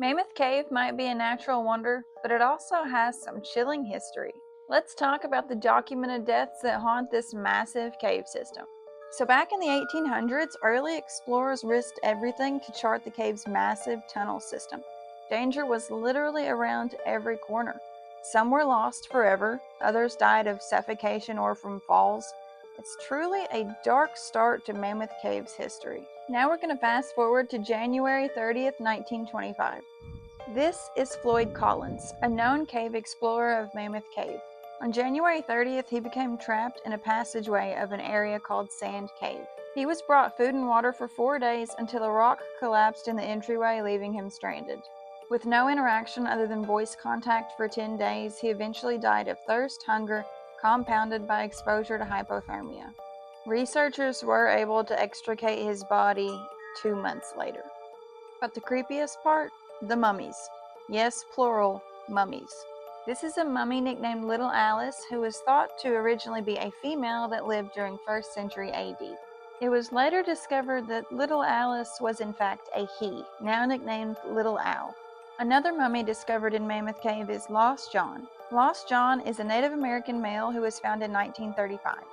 Mammoth Cave might be a natural wonder, but it also has some chilling history. Let's talk about the documented deaths that haunt this massive cave system. So, back in the 1800s, early explorers risked everything to chart the cave's massive tunnel system. Danger was literally around every corner. Some were lost forever, others died of suffocation or from falls. It's truly a dark start to Mammoth Cave's history. Now we're going to fast forward to January 30th, 1925. This is Floyd Collins, a known cave explorer of Mammoth Cave. On January 30th, he became trapped in a passageway of an area called Sand Cave. He was brought food and water for 4 days until a rock collapsed in the entryway, leaving him stranded. With no interaction other than voice contact for 10 days, he eventually died of thirst, hunger, compounded by exposure to hypothermia. Researchers were able to extricate his body 2 months later. But the creepiest part? The mummies. Yes, plural, mummies. This is a mummy nicknamed Little Alice, who was thought to originally be a female that lived during 1st century AD. It was later discovered that Little Alice was in fact a he, now nicknamed Little Al. Another mummy discovered in Mammoth Cave is Lost John. Lost John is a Native American male who was found in 1935.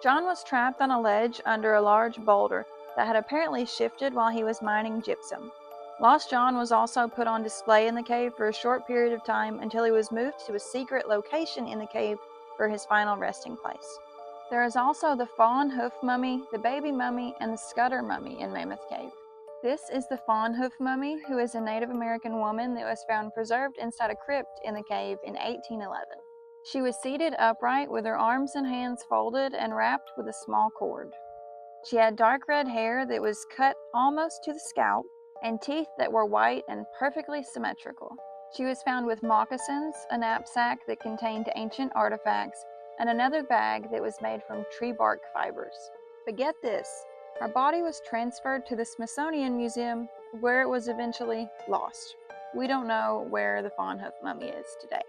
John was trapped on a ledge under a large boulder that had apparently shifted while he was mining gypsum. Lost John was also put on display in the cave for a short period of time until he was moved to a secret location in the cave for his final resting place. There is also the fawn hoof mummy, the baby mummy, and the Scudder mummy in Mammoth Cave. This is the fawn hoof mummy, who is a Native American woman that was found preserved inside a crypt in the cave in 1811. She was seated upright with her arms and hands folded and wrapped with a small cord. She had dark red hair that was cut almost to the scalp, and teeth that were white and perfectly symmetrical. She was found with moccasins, a knapsack that contained ancient artifacts, and another bag that was made from tree bark fibers. But get this, her body was transferred to the Smithsonian Museum, where it was eventually lost. We don't know where the fawn hoof mummy is today.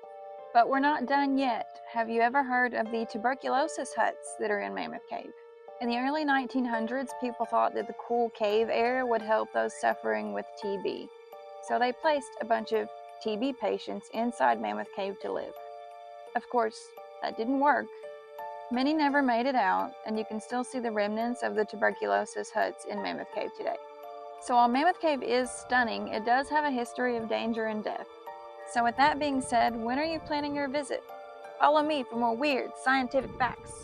But we're not done yet. Have you ever heard of the tuberculosis huts that are in Mammoth Cave? In the early 1900s, people thought that the cool cave air would help those suffering with TB. So they placed a bunch of TB patients inside Mammoth Cave to live. Of course, that didn't work. Many never made it out, and you can still see the remnants of the tuberculosis huts in Mammoth Cave today. So while Mammoth Cave is stunning, it does have a history of danger and death. So with that being said, when are you planning your visit? Follow me for more weird scientific facts.